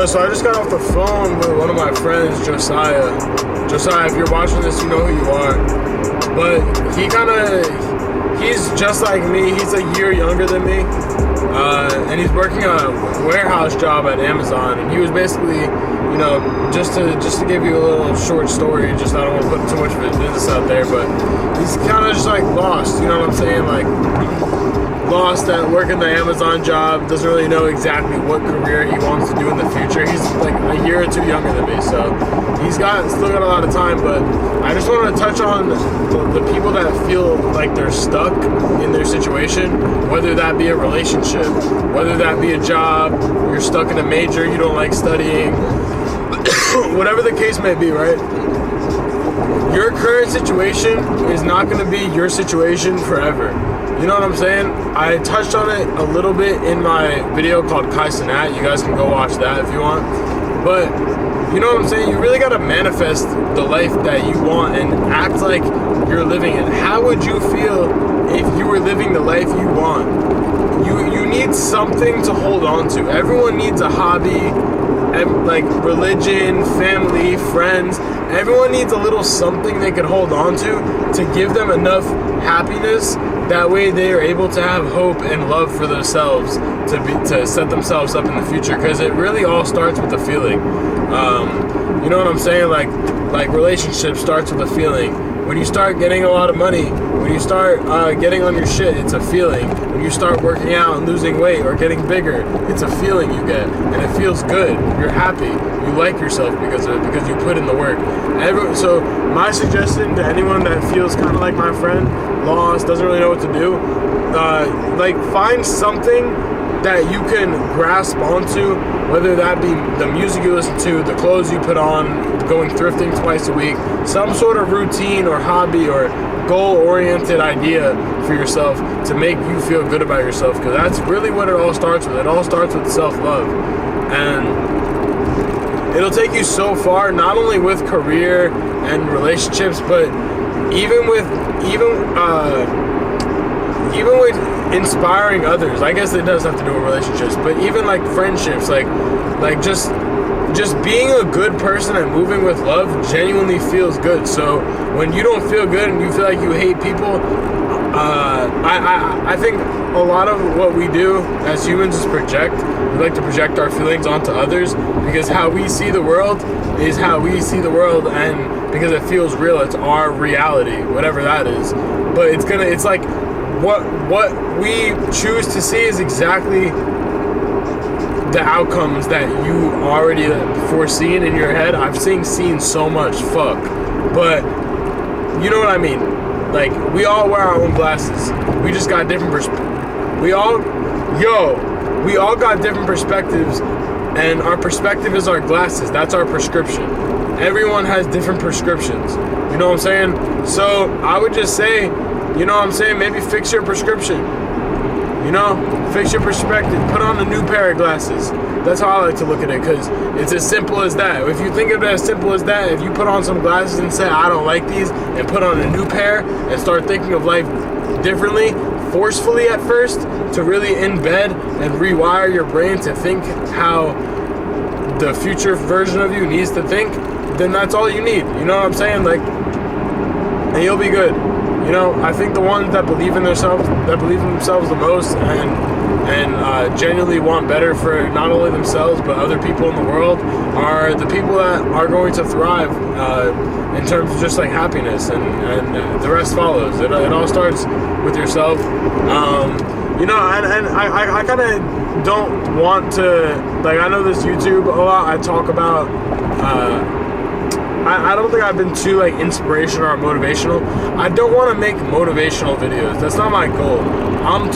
Yo, so I just got off the phone with one of my friends, Josiah. Josiah, if you're watching this, you know who you are. But he's just like me. He's a year younger than me. And he's working a warehouse job at Amazon. And he was basically, you know, just to give you a little short story, just I don't want to put too much of his business out there, but he's kind of just like lost, you know what I'm saying? Like, lost at working the Amazon job, doesn't really know exactly what career he wants to do in the future. He's like a year or two younger than me, so he's still got a lot of time. But I just want to touch on the people that feel like they're stuck in their situation, whether that be a relationship, whether that be a job, you're stuck in a major you don't like studying, whatever the case may be, right? Your current situation is not going to be your situation forever. You know what I'm saying? I touched on it a little bit in my video called Kai Cenat. You guys can go watch that if you want. But, you know what I'm saying? You really got to manifest the life that you want and act like you're living it. How would you feel if you were living the life you want? You need something to hold on to. Everyone needs a hobby, and like religion, family, friends. Everyone needs a little something they could hold on to give them enough happiness. That way they are able to have hope and love for themselves to set themselves up in the future. Because it really all starts with a feeling. You know what I'm saying? Like relationship starts with a feeling. When you start getting a lot of money, when you start getting on your shit, it's a feeling. When you start working out and losing weight or getting bigger, it's a feeling you get, and it feels good. You're happy. You like yourself because you put in the work. So my suggestion to anyone that feels kind of like my friend, lost, doesn't really know what to do, like find something that you can grasp onto, whether that be the music you listen to, the clothes you put on, going thrifting twice a week, some sort of routine or hobby or goal-oriented idea for yourself to make you feel good about yourself, because that's really what it all starts with. It all starts with self-love. And it'll take you so far, not only with career and relationships, but even with inspiring others. I guess it does have to do with relationships, but even like friendships, like just being a good person and moving with love genuinely feels good. So when you don't feel good and you feel like you hate people, I think a lot of what we do as humans is project. We like to project our feelings onto others because how we see the world is how we see the world, and because it feels real, it's our reality, whatever that is. But it's like what we choose to see is exactly the outcomes that you already foreseen in your head. I've seen so much fuck, but you know what I mean. Like, we all wear our own glasses. We just got different we all got different perspectives, and our perspective is our glasses. That's our prescription. Everyone has different prescriptions. You know what I'm saying? So I would just say, you know what I'm saying, maybe fix your prescription. You know, fix your perspective. Put on a new pair of glasses. That's how I like to look at it, because it's as simple as that. If you think of it as simple as that, if you put on some glasses and say, I don't like these, and put on a new pair and start thinking of life differently, forcefully at first, to really embed and rewire your brain to think how the future version of you needs to think, then that's all you need. You know what I'm saying? Like, and you'll be good. You know, I think the ones that believe in themselves the most and genuinely want better for not only themselves but other people in the world are the people that are going to thrive in terms of just like happiness, and the rest follows. It all starts with yourself. You know, and I kind of don't want to, like, I know this YouTube a lot. I talk about I don't think I've been too like inspirational or motivational. I don't want to make motivational videos. That's not my goal. I'm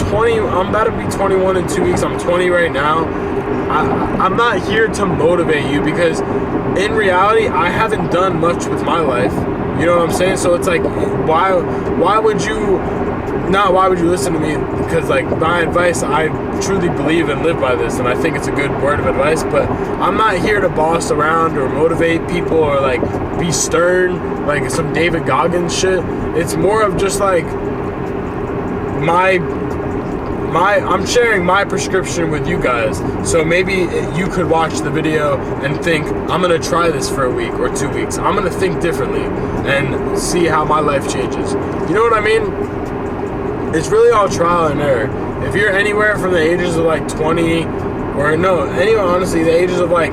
about to be 21 in 2 weeks. I'm 20 right now. I'm not here to motivate you, because in reality, I haven't done much with my life. You know what I'm saying? So it's like, why would you listen to me? Because like my advice, I truly believe and live by this, and I think it's a good word of advice, but I'm not here to boss around or motivate people or like be stern like some David Goggins shit. It's more of just like my I'm sharing my prescription with you guys. So maybe you could watch the video and think, I'm gonna try this for a week or 2 weeks. I'm gonna think differently and see how my life changes. You know what I mean? It's really all trial and error. If you're anywhere from the ages of like 20, or no, anyway, honestly, the ages of like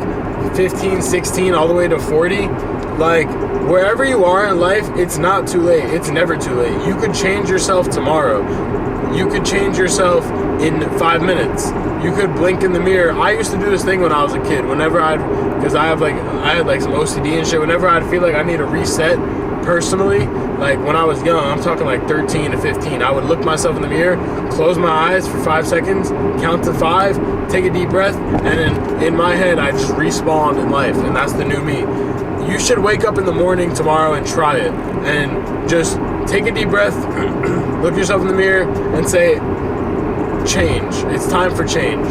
15, 16, all the way to 40, like wherever you are in life, it's not too late. It's never too late. You could change yourself tomorrow. You could change yourself in 5 minutes. You could blink in the mirror. I used to do this thing when I was a kid. Whenever because I had like some OCD and shit. Whenever I'd feel like I need a reset personally, like when I was young, I'm talking like 13 to 15, I would look myself in the mirror, close my eyes for 5 seconds, count to 5, take a deep breath, and then in my head, I just respawned in life, and that's the new me. You should wake up in the morning tomorrow and try it, and just take a deep breath, look yourself in the mirror, and say, change. It's time for change.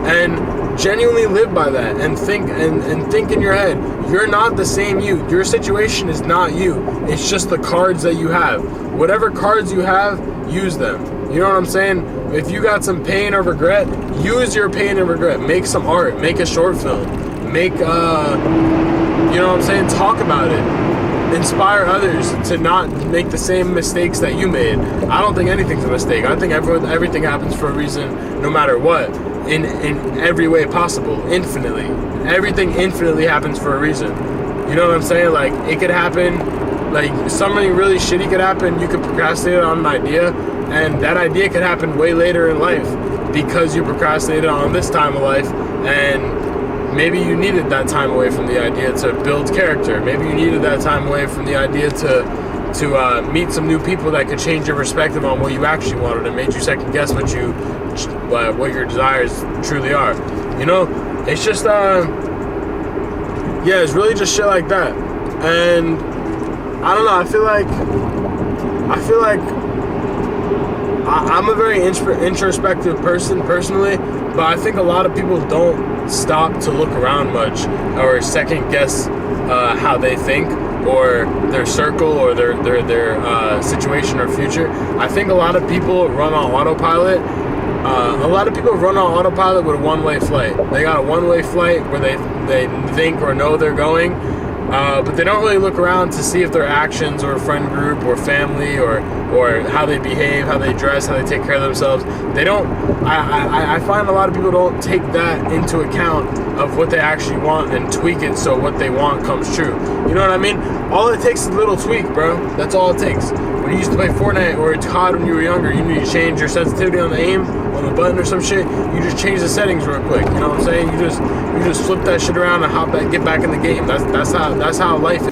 And genuinely live by that, and think in your head, you're not the same you. Your situation is not you. It's just the cards that you have. Whatever cards you have, use them. You know what I'm saying? If you got some pain or regret, use your pain and regret. Make some art. Make a short film. Make, you know what I'm saying? Talk about it. Inspire others to not make the same mistakes that you made. I don't think anything's a mistake. I think everything happens for a reason, no matter what. In every way possible, infinitely. Everything infinitely happens for a reason. You know what I'm saying? Like, it could happen, like, something really shitty could happen. You could procrastinate on an idea, and that idea could happen way later in life because you procrastinated on this time of life, and maybe you needed that time away from the idea to build character. Maybe you needed that time away from the idea to meet some new people that could change your perspective on what you actually wanted and made you second guess what your desires truly are. You know, it's just it's really just shit like that. And I don't know, I feel like I'm a very introspective person personally, but I think a lot of people don't stop to look around much or second guess how they think, or their circle, or their situation or future. I think a lot of people run on autopilot. A lot of people run on autopilot with a one-way flight. They got a one-way flight where they think or know they're going, but they don't really look around to see if their actions or friend group or family or how they behave, how they dress, how they take care of themselves, they don't. I find a lot of people don't take that into account of what they actually want and tweak it so what they want comes true. You know what I mean? All it takes is a little tweak, bro. That's all it takes. When you used to play Fortnite or COD when you were younger, you need to change your sensitivity on the aim, on the button or some shit. You just change the settings real quick. You know what I'm saying? You just flip that shit around and get back in the game. That's how life is.